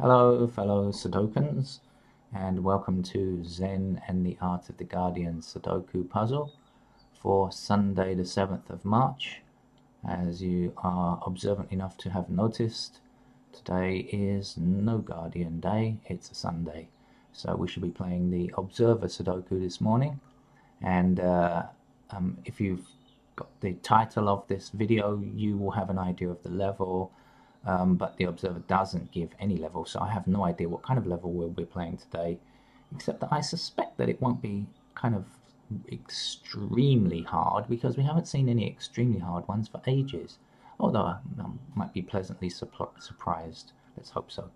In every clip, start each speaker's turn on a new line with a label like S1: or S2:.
S1: Hello, fellow Sudokans, and welcome to Zen and the Art of the Guardian Sudoku puzzle for Sunday, the 7th of March. As you are observant enough to have noticed, today is no Guardian Day, it's a Sunday. So we should be playing the Observer Sudoku this morning. And if you've got the title of this video, you will have an idea of the level. But the Observer doesn't give any level, so I have no idea what kind of level we'll be playing today, except that I suspect that it won't be kind of extremely hard, because we haven't seen any extremely hard ones for ages, although I might be pleasantly surprised. Let's hope so.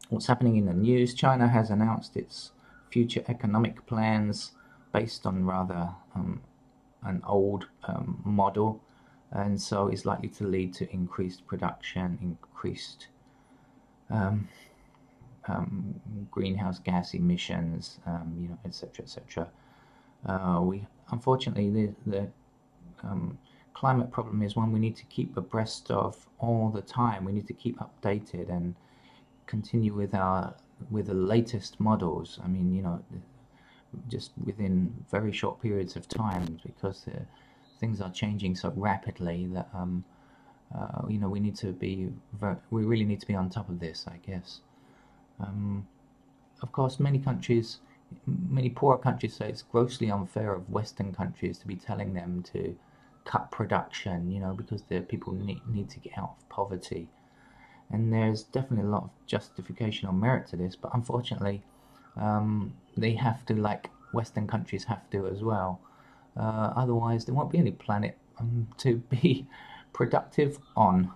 S1: What's happening in the news? China has announced its future economic plans based on rather an old model, and so it's likely to lead to increased production, increased greenhouse gas emissions, etc., etc. We unfortunately the climate problem is one we need to keep abreast of all the time. We need to keep updated and continue with the latest models. I mean, just within very short periods of time, because things are changing so rapidly that we need to be we really need to be on top of this, I guess. Of course, many poorer countries say it's grossly unfair of Western countries to be telling them to cut production, because their people need to get out of poverty. And there's definitely a lot of justification or merit to this, but unfortunately, they have to, like Western countries have to as well. Otherwise, there won't be any planet to be productive on.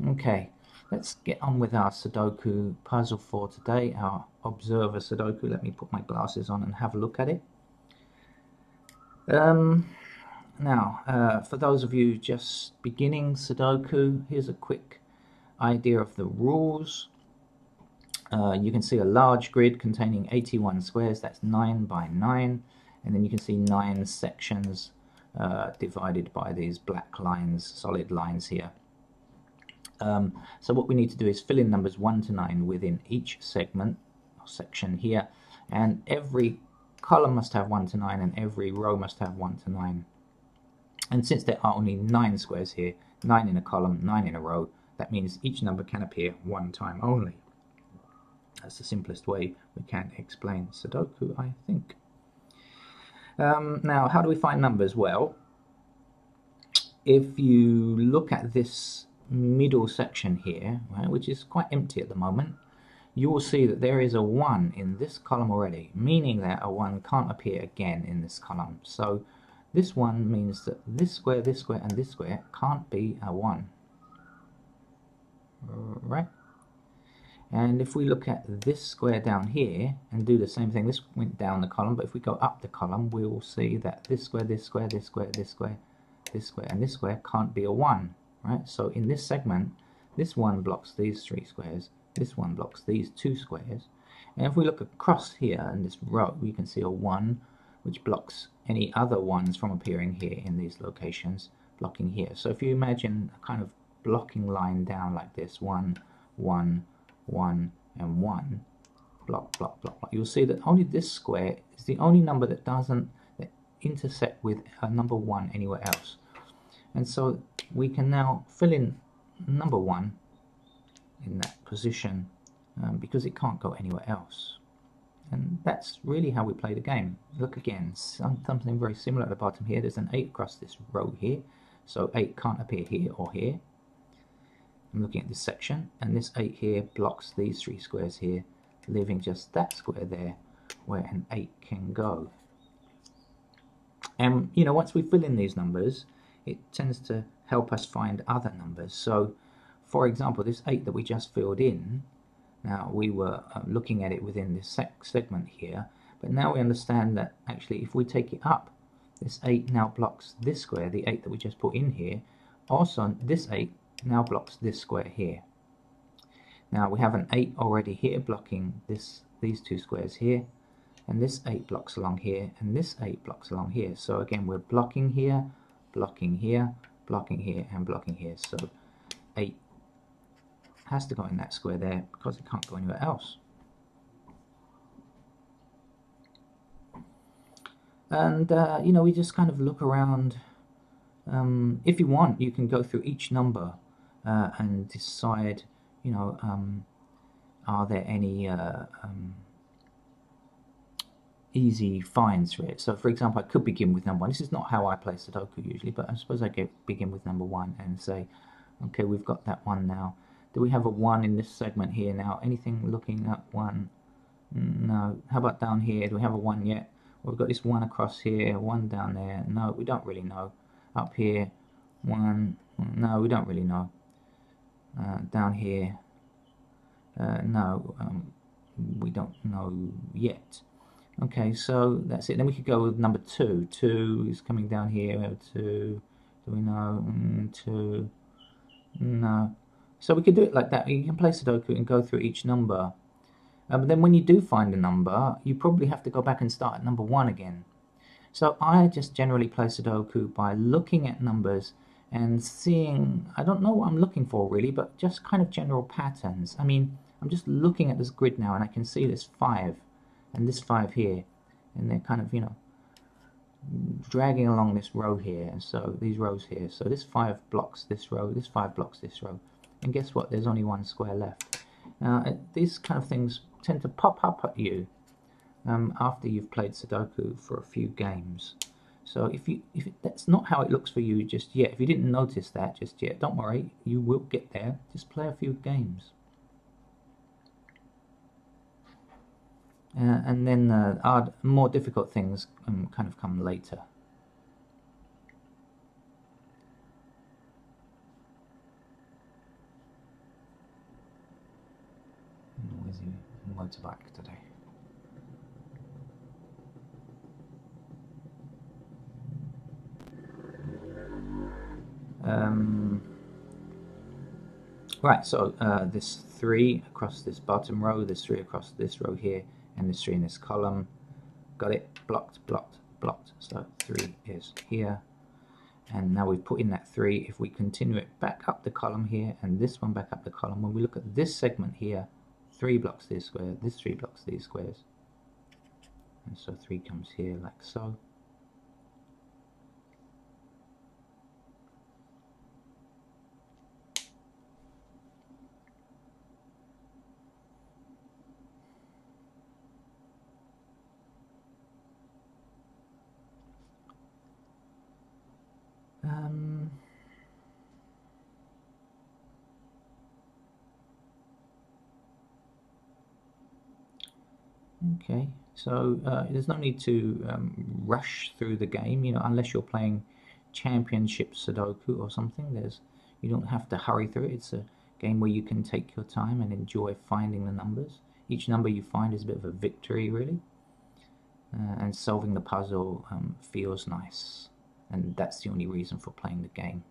S1: Okay, let's get on with our Sudoku puzzle for today, our Observer Sudoku. Let me put my glasses on and have a look at it. Now, for those of you just beginning Sudoku, here's a quick idea of the rules. You can see a large grid containing 81 squares, that's 9 by 9. And then you can see 9 sections divided by these black lines, solid lines here. So what we need to do is fill in numbers 1 to 9 within each segment or section here. And every column must have 1 to 9, and every row must have 1 to 9. And since there are only 9 squares here, 9 in a column, 9 in a row, that means each number can appear one time only. That's the simplest way we can explain Sudoku, I think. Now, how do we find numbers? Well, if you look at this middle section here, right, which is quite empty at the moment, you will see that there is a 1 in this column already, meaning that a 1 can't appear again in this column. So this 1 means that this square, and this square can't be a 1. Right? And if we look at this square down here and do the same thing, this went down the column, but if we go up the column, we will see that this square, this square, this square, this square, this square, and this square can't be a 1, right? So in this segment, this 1 blocks these 3 squares, this 1 blocks these 2 squares, and if we look across here in this row, we can see a 1 which blocks any other 1s from appearing here in these locations, blocking here. So if you imagine a kind of blocking line down like this, 1, 1, 1 and 1, block, block, block, block, you'll see that only this square is the only number that doesn't intersect with a number 1 anywhere else. And so we can now fill in number 1 in that position because it can't go anywhere else. And that's really how we play the game. Look again, something very similar at the bottom here. There's an 8 across this row here, so 8 can't appear here or here. I'm looking at this section, and this 8 here blocks these 3 squares here, leaving just that square there where an 8 can go. And once we fill in these numbers, it tends to help us find other numbers. So for example, this 8 that we just filled in, now we were looking at it within this segment here, but now we understand that actually if we take it up, this 8 now blocks this square, the 8 that we just put in here. Also this 8 now blocks this square here. Now we have an 8 already here blocking these 2 squares here, and this 8 blocks along here, and this 8 blocks along here. So again, we're blocking here, blocking here, blocking here, and blocking here. So 8 has to go in that square there because it can't go anywhere else. And you know, we just kind of look around. If you want, you can go through each number and decide, you know, are there any easy finds for it. So for example, I could begin with number 1. This is not how I play Sudoku usually, but I suppose I begin with number 1 and say, okay, we've got that 1 now. Do we have a 1 in this segment here now? Anything looking at 1? No. How about down here? Do we have a 1 yet? Well, we've got this 1 across here, 1 down there. No, we don't really know. Up here, 1. No, we don't really know. Down here, no, we don't know yet. Okay, so that's it. Then we could go with number 2. 2 is coming down here. We have 2. Do we know? 2. No. So we could do it like that. You can play Sudoku and go through each number. But then when you do find a number, you probably have to go back and start at number 1 again. So I just generally play Sudoku by looking at numbers and seeing, I don't know what I'm looking for really, but just kind of general patterns. I mean, I'm just looking at this grid now and I can see this 5 and this 5 here, and they're kind of, you know, dragging along this row here, and so these rows here. So this 5 blocks this row, this 5 blocks this row, and guess what? There's only 1 square left. These kind of things tend to pop up at you after you've played Sudoku for a few games. So if that's not how it looks for you just yet, if you didn't notice that just yet, don't worry, you will get there. Just play a few games. And then more difficult things kind of come later. Noisy motorbike today. Right, so this 3 across this bottom row, this 3 across this row here, and this 3 in this column. Got it? Blocked, blocked, blocked. So 3 is here. And now we've put in that 3. If we continue it back up the column here, and this one back up the column, when we look at this segment here, 3 blocks these squares, this 3 blocks these squares. And so 3 comes here like so. Okay, so there's no need to rush through the game, you know, unless you're playing championship Sudoku or something. You don't have to hurry through it. It's a game where you can take your time and enjoy finding the numbers. Each number you find is a bit of a victory, really, and solving the puzzle feels nice, and that's the only reason for playing the game.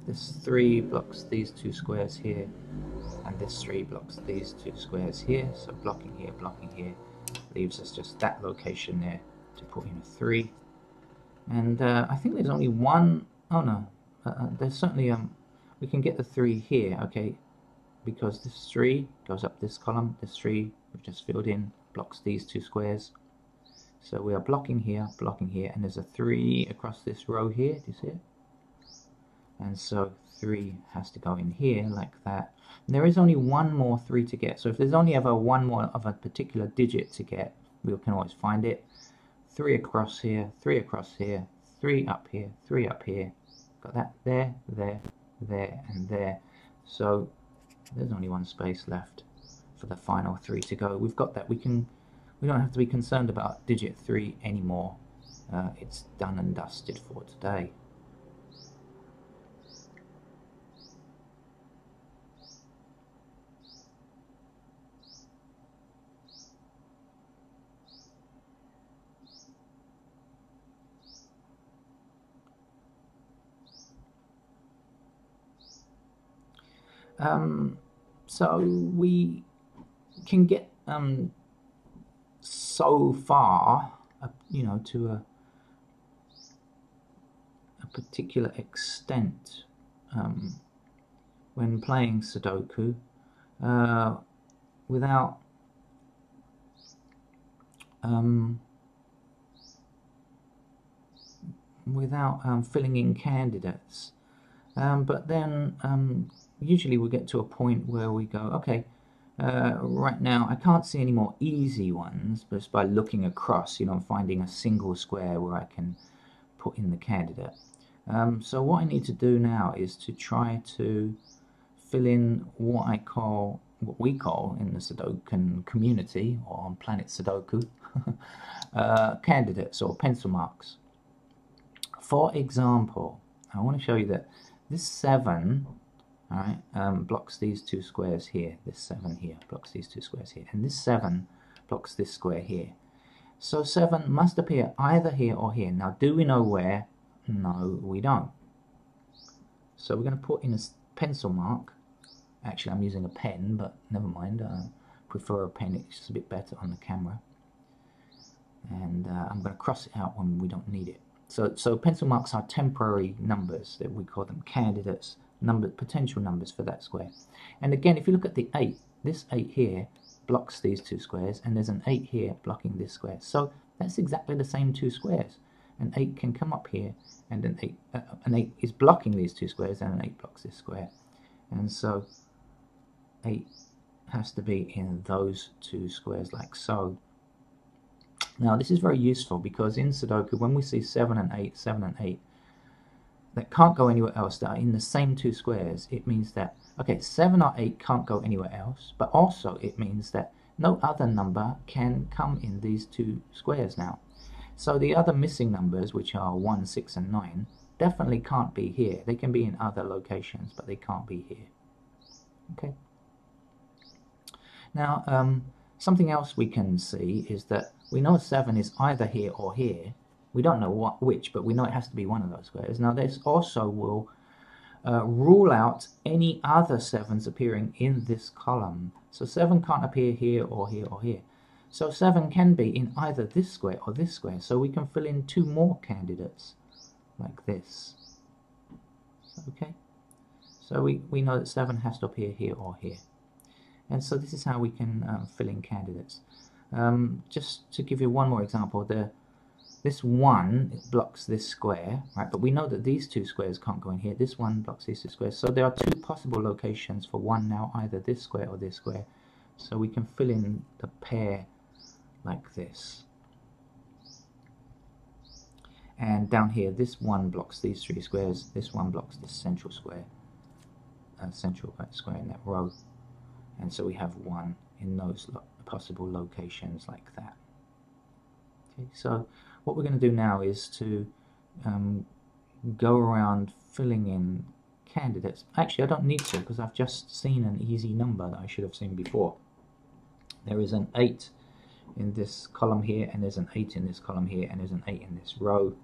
S1: This 3 blocks these 2 squares here, and this 3 blocks these 2 squares here, so blocking here leaves us just that location there to put in a 3. And I think there's only one, oh no, there's certainly, we can get the 3 here, okay, because this 3 goes up this column, this 3 we've just filled in, blocks these 2 squares. So we are blocking here, and there's a 3 across this row here, do you see it? And so 3 has to go in here like that. And there is only one more 3 to get. So if there's only ever one more of a particular digit to get, we can always find it. 3 across here, 3 across here, 3 up here, 3 up here. Got that there, there, there, and there. So there's only one space left for the final 3 to go. We've got that. We don't have to be concerned about digit 3 anymore. It's done and dusted for today. So we can get so far, you know, to a particular extent when playing Sudoku without filling in candidates. But then usually we get to a point where we go, okay, right now I can't see any more easy ones, but just by looking across, you know, finding a single square where I can put in the candidate. So what I need to do now is to try to fill in what we call in the Sudoku community, or on Planet Sudoku, candidates or pencil marks. For example, I want to show you that this 7, all right, blocks these two squares here. This 7 here blocks these two squares here, and this 7 blocks this square here. So 7 must appear either here or here. Now, do we know where? No, we don't. So we're going to put in a pencil mark. Actually, I'm using a pen, but never mind. I prefer a pen. It's just a bit better on the camera. And I'm going to cross it out when we don't need it. So pencil marks are temporary numbers, that we call them candidates, potential numbers for that square. And again, if you look at the 8, this 8 here blocks these two squares, and there's an 8 here blocking this square. So that's exactly the same two squares. An 8 can come up here, and an 8 is blocking these two squares, and an 8 blocks this square. And so 8 has to be in those two squares, like so. Now this is very useful because in Sudoku, when we see 7 and 8, 7 and 8, that can't go anywhere else, that are in the same two squares, it means that, okay, 7 or 8 can't go anywhere else, but also it means that no other number can come in these two squares now. So the other missing numbers, which are 1, 6, and 9, definitely can't be here. They can be in other locations, but they can't be here. Okay. Now, something else we can see is that we know 7 is either here or here. We don't know which, but we know it has to be one of those squares. Now, this also will rule out any other 7s appearing in this column. So 7 can't appear here or here or here. So 7 can be in either this square or this square. So we can fill in 2 more candidates like this. Okay. So we know that 7 has to appear here or here. And so this is how we can fill in candidates. Just to give you one more example, this 1 blocks this square, right? But we know that these two squares can't go in here. This 1 blocks these two squares. So there are 2 possible locations for 1 now, either this square or this square. So we can fill in the pair like this. And down here, this 1 blocks these 3 squares. This 1 blocks this central square, central square in that row. And so we have 1 in those possible locations like that. Okay, so what we're going to do now is to go around filling in candidates. Actually, I don't need to, because I've just seen an easy number that I should have seen before. There is an 8 in this column here, and there's an 8 in this column here, and there's an 8 in this row.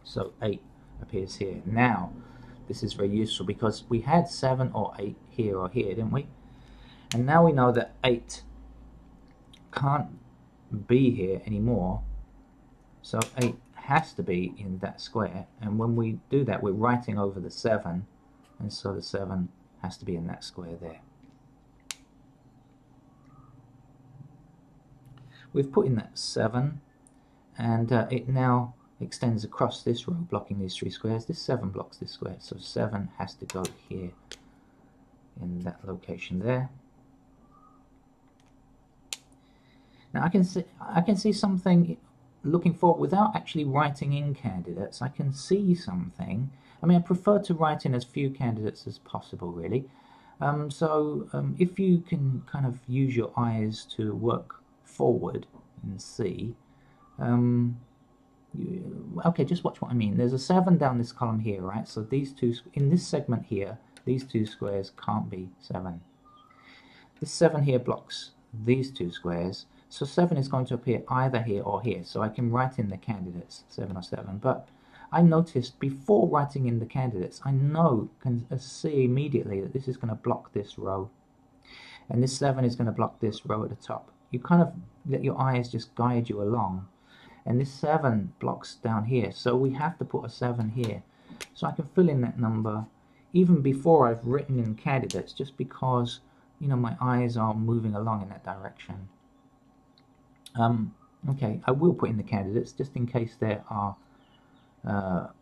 S1: So 8 appears here. Now, this is very useful because we had 7 or 8 here or here, didn't we? And now we know that 8 can't be here anymore. So 8 has to be in that square. And when we do that, we're writing over the 7. And so the 7 has to be in that square there. We've put in that 7. And it now extends across this row, blocking these 3 squares. This 7 blocks this square. So 7 has to go here in that location there. Now I can see something looking forward without actually writing in candidates. I can see something. I mean, I prefer to write in as few candidates as possible, really. If you can kind of use your eyes to work forward and see. Okay, just watch what I mean. There's a 7 down this column here, right? So these two, in this segment here, these 2 squares can't be 7. This 7 here blocks these 2 squares. So 7 is going to appear either here or here. So I can write in the candidates, 7 or 7. But I noticed before writing in the candidates, I can see immediately that this is going to block this row. And this 7 is going to block this row at the top. you kind of let your eyes just guide you along. And this 7 blocks down here, so we have to put a 7 here. So I can fill in that number even before I've written in candidates, just because, you know, my eyes are moving along in that direction. Okay, I will put in the candidates just in case there are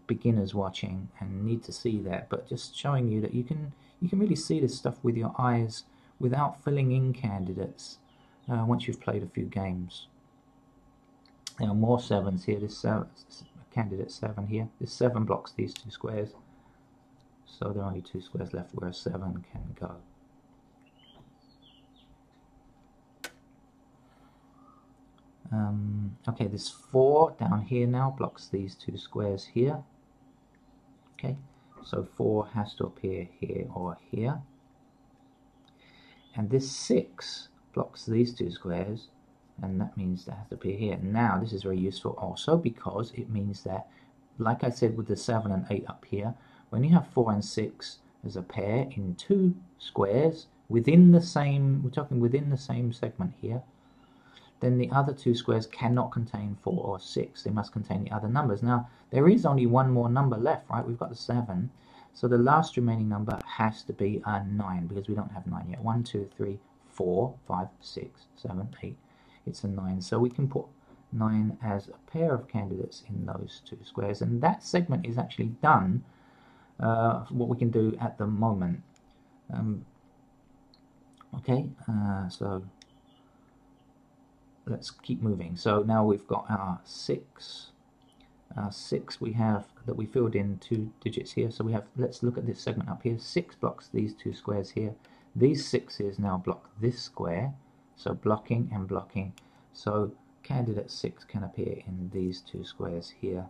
S1: beginners watching and need to see that, but just showing you that you can really see this stuff with your eyes without filling in candidates once you've played a few games. There are more 7s here. This candidate 7 here. This 7 blocks these 2 squares, so there are only 2 squares left where a 7 can go. Okay, this 4 down here now blocks these 2 squares here. Okay, so 4 has to appear here or here. And this 6 blocks these 2 squares, and that means that has to appear here. Now, this is very useful also because it means that, like I said with the 7 and 8 up here, when you have 4 and 6 as a pair in 2 squares within the same, we're talking within the same segment here, then the other 2 squares cannot contain 4 or 6. They must contain the other numbers. Now, there is only one more number left, right? We've got the 7. So the last remaining number has to be a 9, because we don't have 9 yet. 1, 2, 3, 4, 5, 6, 7, 8. It's a 9. So we can put 9 as a pair of candidates in those 2 squares. And that segment is actually done, what we can do at the moment. So let's keep moving. So now we've got our 6. 6 we have that we filled in 2 digits here. So we have, let's look at this segment up here. 6 blocks these 2 squares here. These 6's now block this square. So blocking and blocking. So candidate 6 can appear in these 2 squares here.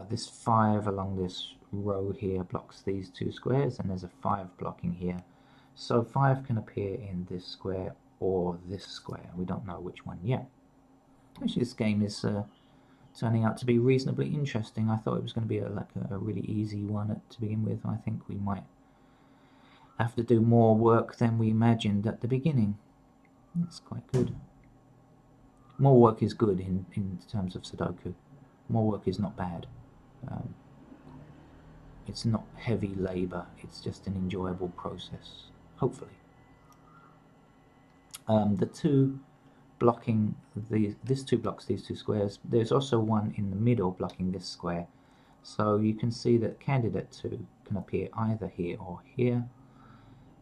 S1: This 5 along this row here blocks these 2 squares, and there's a 5 blocking here. So 5 can appear in this square or this square. We don't know which one yet. Actually, this game is turning out to be reasonably interesting. I thought it was going to be like a really easy one to begin with. I think we might have to do more work than we imagined at the beginning. That's quite good. More work is good in terms of Sudoku. More work is not bad. It's not heavy labor. It's just an enjoyable process, hopefully. The 2 blocking this 2 blocks these 2 squares. There's also one in the middle blocking this square. So you can see that candidate 2 can appear either here or here.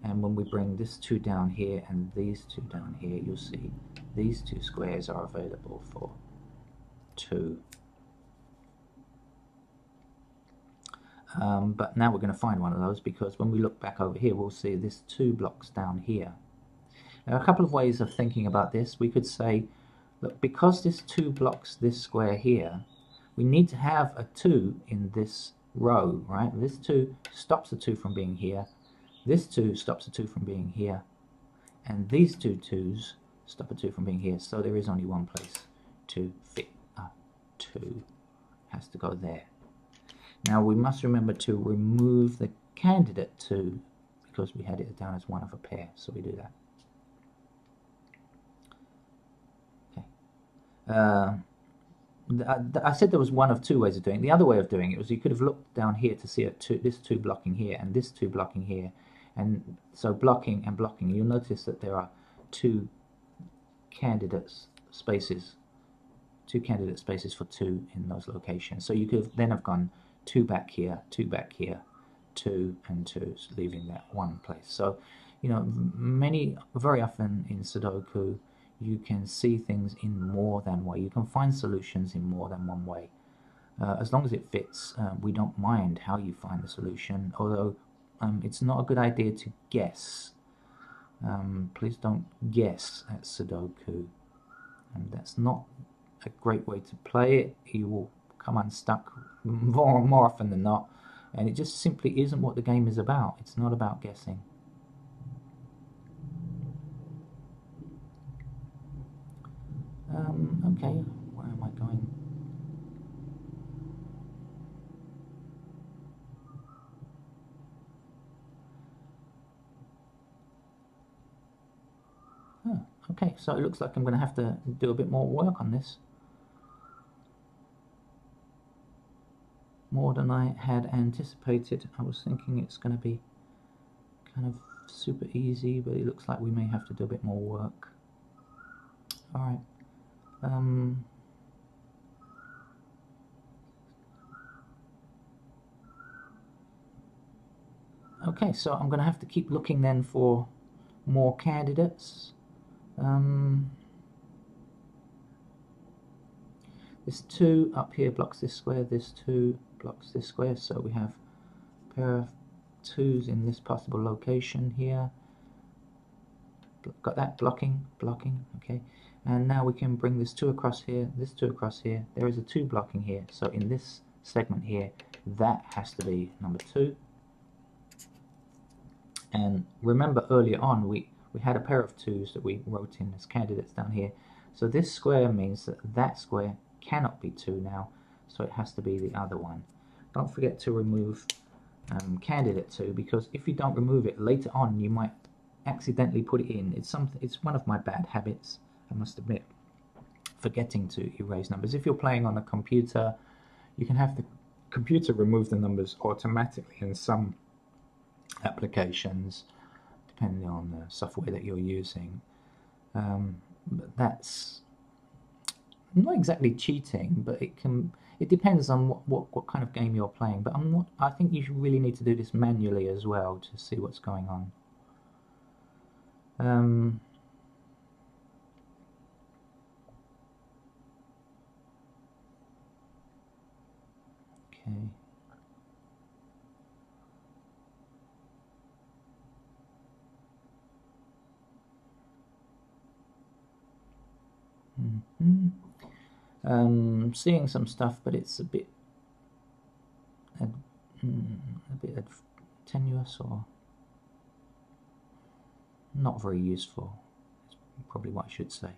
S1: And when we bring this 2 down here and these 2 down here, you'll see these 2 squares are available for 2. But now we're going to find one of those, because when we look back over here, we'll see this 2 blocks down here. There are a couple of ways of thinking about this. We could say, look, because this 2 blocks this square here, we need to have a 2 in this row, right? This 2 stops the 2 from being here. This 2 stops the 2 from being here. And these 2 2's stop a 2 from being here. So there is only one place to fit a 2. Has to go there. Now we must remember to remove the candidate 2, because we had it down as one of a pair, so we do that. Okay. I said there was one of 2 ways of doing it. The other way of doing it was you could have looked down here to see this 2 blocking here and this 2 blocking here, and so blocking and blocking. You'll notice that there are 2 candidate spaces for 2 in those locations. So you could have then have gone 2 back here, 2 back here, 2 and 2, leaving that one place. So, you know, very often in Sudoku, you can see things in more than one way. You can find solutions in more than one way. As long as it fits, we don't mind how you find the solution, although it's not a good idea to guess. Please don't guess at Sudoku. And that's not a great way to play it. You will come unstuck more often than not, and it just simply isn't what the game is about. It's not about guessing. Okay, where am I going? Okay, so it looks like I'm going to have to do a bit more work on this. More than I had anticipated. I was thinking it's going to be kind of super easy, but it looks like we may have to do a bit more work. Alright. Okay, so I'm going to have to keep looking then for more candidates. This 2 up here blocks this square, this 2 blocks this square, so we have a pair of 2's in this possible location here. Got that? Blocking, okay. And now we can bring this 2 across here, this 2 across here. There is a 2 blocking here, so in this segment here, that has to be number 2. And remember earlier on, we had a pair of 2's that we wrote in as candidates down here. So this square means that that square cannot be 2 now, so it has to be the other one. Don't forget to remove candidate 2, because if you don't remove it later on, you might accidentally put it in. It's one of my bad habits, I must admit, forgetting to erase numbers. If you're playing on a computer, you can have the computer remove the numbers automatically in some applications, depending on the software that you're using. But that's not exactly cheating, but it depends on what kind of game you're playing. But I think you really need to do this manually as well to see what's going on. Okay. Seeing some stuff, but it's a bit tenuous or not very useful. That's probably what I should say.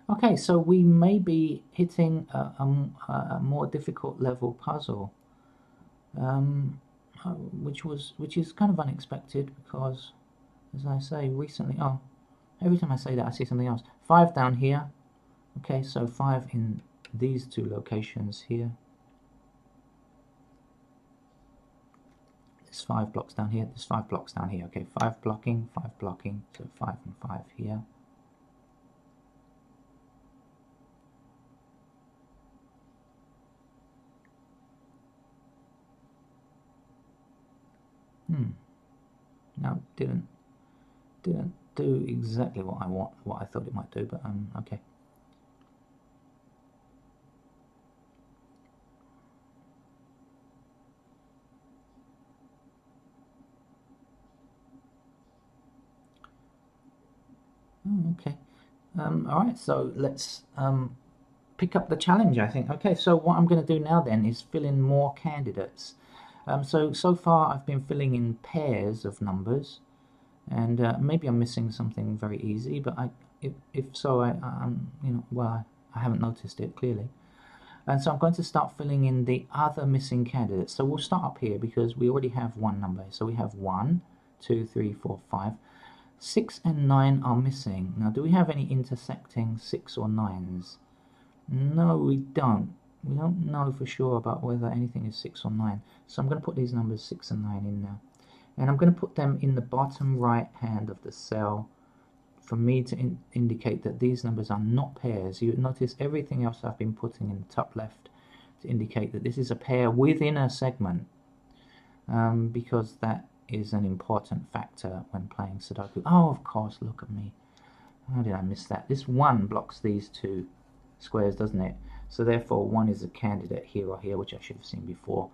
S1: Okay, so we may be hitting a more difficult level puzzle, which is kind of unexpected because, as I say, recently, every time I say that I see something else. 5 down here. Okay, so 5 in these 2 locations here. There's 5 blocks down here. There's 5 blocks down here. Okay, 5 blocking, so 5 and 5 here. No, didn't do exactly what I thought it might do, but okay. Okay. Alright, so let's pick up the challenge, I think. Okay, so what I'm going to do now then is fill in more candidates. So far I've been filling in pairs of numbers, and maybe I'm missing something very easy, but if so, I haven't noticed it clearly. And so I'm going to start filling in the other missing candidates. So we'll start up here because we already have one number. So we have 1, 2, 3, 4, 5. 6 and 9 are missing. Now, do we have any intersecting 6 or 9s? No, we don't. We don't know for sure about whether anything is 6 or 9. So I'm going to put these numbers 6 and 9 in now. And I'm going to put them in the bottom right hand of the cell for me to indicate that these numbers are not pairs. You notice everything else I've been putting in the top left to indicate that this is a pair within a segment, because that is an important factor when playing Sudoku. Oh, of course, look at me. How did I miss that? This 1 blocks these 2 squares, doesn't it? So therefore 1 is a candidate here or here, which I should have seen before.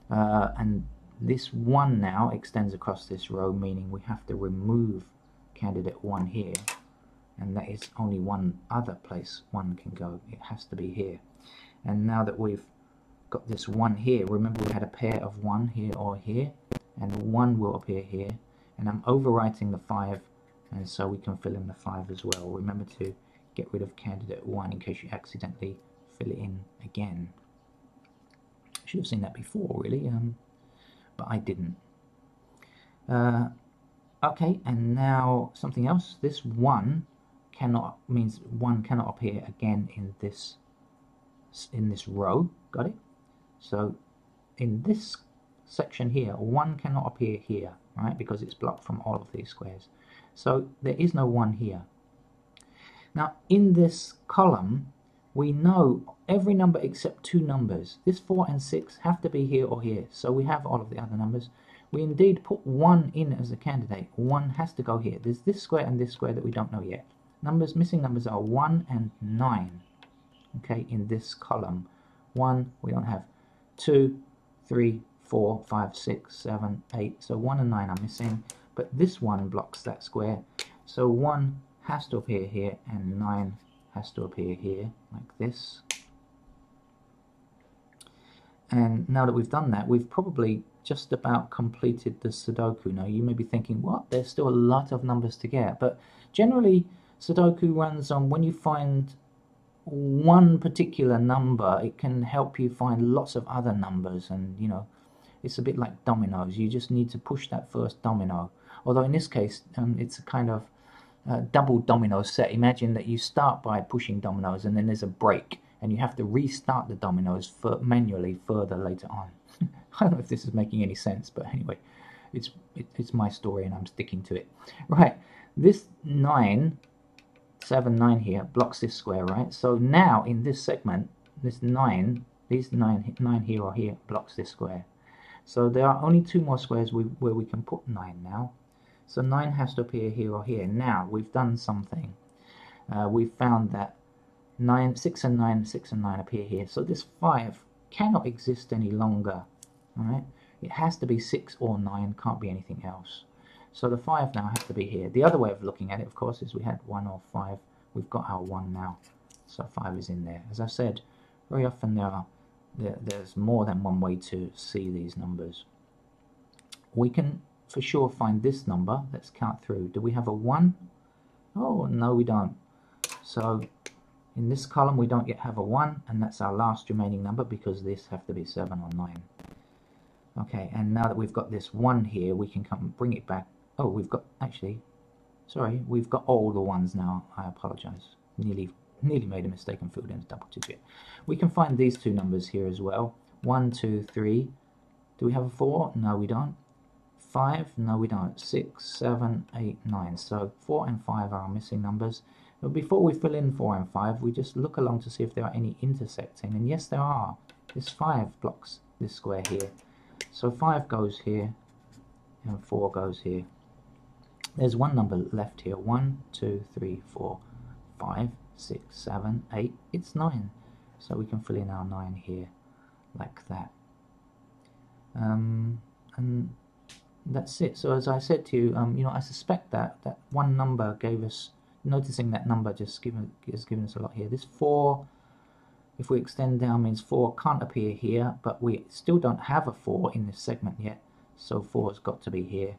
S1: And this 1 now extends across this row, meaning we have to remove candidate 1 here, and that is only one other place 1 can go. It has to be here. And now that we've got this 1 here, remember we had a pair of 1 here or here, and 1 will appear here, and I'm overwriting the 5, and so we can fill in the 5 as well. Remember to get rid of candidate 1 in case you accidentally fill it in again. I should have seen that before, really, but I didn't. Okay, and now something else. This 1 means 1 cannot appear again in this row. Got it? So in this section here, 1 cannot appear here, right? Because it's blocked from all of these squares. So there is no 1 here. Now in this column, we know every number except 2 numbers. This 4 and 6 have to be here or here. So we have all of the other numbers. We indeed put 1 in as a candidate. 1 has to go here. There's this square and this square that we don't know yet. Missing numbers are 1 and 9. Okay, in this column. 1, we don't have. 2, 3, 4, 5, 6, 7, 8. So 1 and 9 are missing. But this one blocks that square. So 1 has to appear here and 9 has to appear here, like this. And now that we've done that, we've probably just about completed the Sudoku. Now you may be thinking, what? There's still a lot of numbers to get. But generally, Sudoku runs on when you find one particular number, it can help you find lots of other numbers. And, you know, it's a bit like dominoes. You just need to push that first domino. Although in this case, it's a kind of double domino set. Imagine that you start by pushing dominoes and then there's a break. And you have to restart the dominoes manually further later on. I don't know if this is making any sense, but anyway, it's my story and I'm sticking to it. Right, this 9, 7, 9 here blocks this square, right? So now in this segment, this 9, these 9 here or here blocks this square. So there are only 2 more squares where we can put 9 now. So 9 has to appear here or here. Now we've done something. We've found that 6 and 9 appear here. So this 5 cannot exist any longer. Alright? It has to be 6 or 9, can't be anything else. So the 5 now has to be here. The other way of looking at it, of course, is we had 1 or 5. We've got our 1 now. So 5 is in there. As I said, very often there's more than one way to see these numbers. We can for sure find this number. Let's count through. Do we have a 1? Oh, no, we don't. So in this column, we don't yet have a 1, and that's our last remaining number because this have to be 7 or 9. Okay, and now that we've got this 1 here, we can come and bring it back. Oh, we've got, actually, sorry, we've got all the 1s now. I apologize. Nearly made a mistake and filled in a double digit. We can find these 2 numbers here as well. 1, 2, 3. Do we have a 4? No, we don't. 5? No, we don't. 6, 7, 8, 9. So 4 and 5 are our missing numbers. But before we fill in 4 and 5, we just look along to see if there are any intersecting. And yes, there are. This 5 blocks this square here. So 5 goes here, and 4 goes here. There's one number left here. 1, 2, 3, 4, 5, 6, 7, 8. It's 9. So we can fill in our 9 here, like that. And that's it. So as I said to you, you know, I suspect that one number gave us, noticing that number has given us a lot here. This 4, if we extend down, means 4 can't appear here, but we still don't have a 4 in this segment yet, so 4 has got to be here.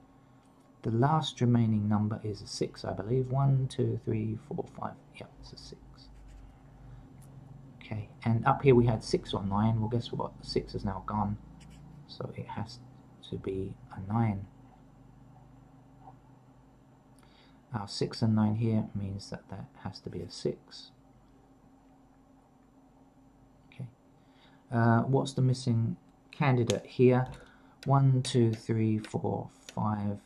S1: The last remaining number is a 6, I believe. 1, 2, 3, 4, 5. Yeah, it's a 6. Okay, and up here we had 6 or 9. Well, guess what? 6 is now gone, so it has to be a 9. Our 6 and 9 here means that has to be a 6. Okay. What's the missing candidate here? 1, 2, 3, 4, 5.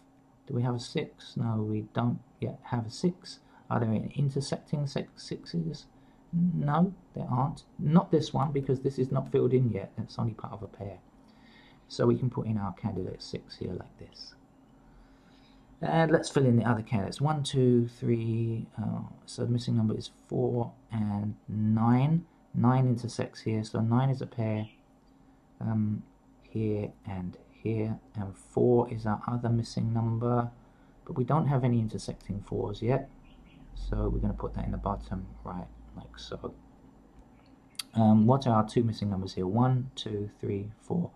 S1: Do we have a 6? No, we don't yet have a 6. Are there any intersecting 6s? No, there aren't. Not this one, because this is not filled in yet. It's only part of a pair. So we can put in our candidate 6 here like this. And let's fill in the other candidates. 1, 2, 3. So the missing number is 4 and 9. 9 intersects here, so 9 is a pair here and here. And 4 is our other missing number. But we don't have any intersecting 4s yet. So we're going to put that in the bottom, right, like so. What are our 2 missing numbers here? 1, 2, 3, 4.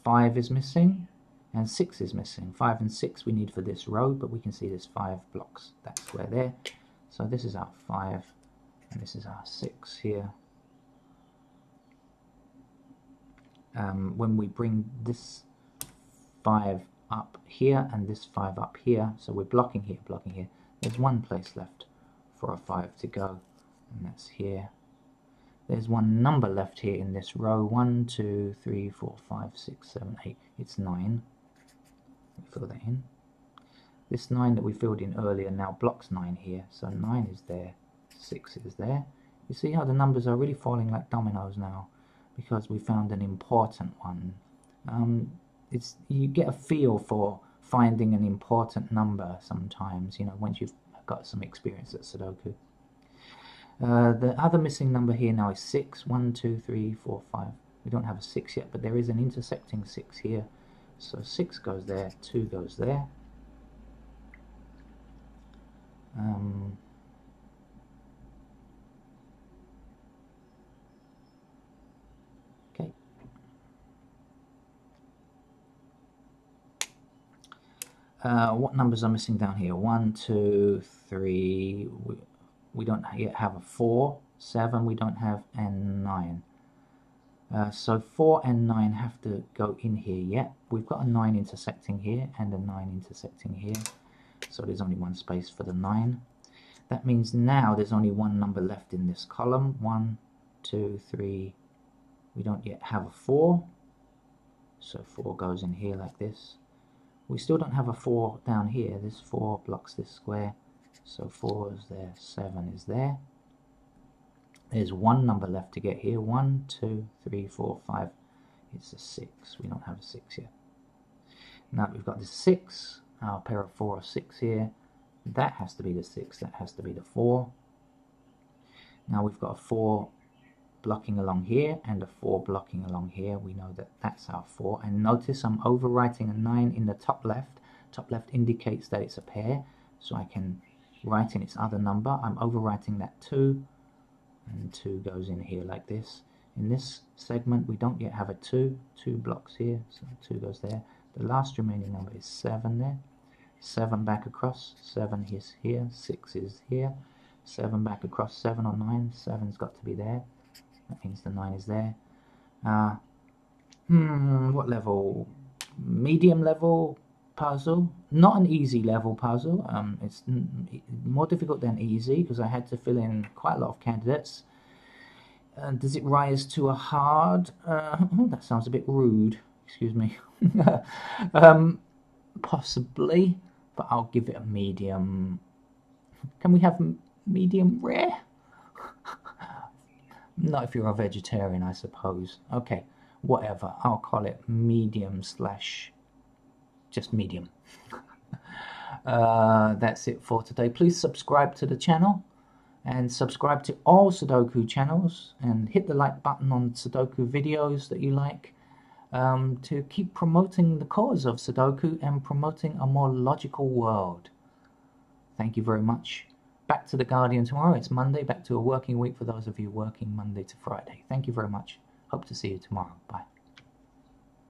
S1: 5 is missing. And 6 is missing. 5 and 6 we need for this row, but we can see this 5 blocks that square there. So this is our 5, and this is our 6 here. When we bring this 5 up here and this 5 up here. So we're blocking here, blocking here. There's one place left for a 5 to go, and that's here. There's one number left here in this row. 1, 2, 3, 4, 5, 6, 7, 8. It's 9. We fill that in. This 9 that we filled in earlier now blocks 9 here. So 9 is there, 6 is there. You see how the numbers are really falling like dominoes now, because we found an important one. You get a feel for finding an important number sometimes, you know, once you've got some experience at Sudoku. The other missing number here now is 6. 1, 2, 3, 4, 5. We don't have a 6 yet, but there is an intersecting 6 here. So 6 goes there, 2 goes there. Okay. What numbers are missing down here? 1, 2, 3. We don't yet have a 4, 7 we don't have, and 9. So 4 and 9 have to go in here yet. We've got a 9 intersecting here and a 9 intersecting here. So there's only one space for the 9. That means now there's only one number left in this column. 1, 2, 3. We don't yet have a 4. So 4 goes in here like this. We still don't have a 4 down here. This 4 blocks this square. So 4 is there, 7 is there. There's one number left to get here. 1, 2, 3, 4, 5. It's a 6. We don't have a 6 yet. Now we've got this 6. Our pair of 4 or 6 here. That has to be the 6. That has to be the 4. Now we've got a 4 blocking along here and a 4 blocking along here. We know that that's our 4. And notice I'm overwriting a 9 in the top left. Top left indicates that it's a pair. So I can write in its other number. I'm overwriting that 2, and 2 goes in here like this. In this segment we don't yet have a 2. 2 blocks here, so 2 goes there. The last remaining number is 7 there. 7 back across, 7 is here, 6 is here. 7 back across, 7 or 9, 7's got to be there. That means the 9 is there. What level? Medium level puzzle. Not an easy level puzzle. It's more difficult than easy because I had to fill in quite a lot of candidates. Does it rise to a hard? That sounds a bit rude. Excuse me. Possibly, but I'll give it a medium. Can we have medium rare? Not if you're a vegetarian, I suppose. Okay, whatever. I'll call it medium slash just medium. That's it for today. Please subscribe to the channel and subscribe to all Sudoku channels and hit the like button on Sudoku videos that you like, to keep promoting the cause of Sudoku and promoting a more logical world. Thank you very much. Back to the Guardian tomorrow. It's Monday. Back to a working week for those of you working Monday to Friday. Thank you very much. Hope to see you tomorrow. Bye.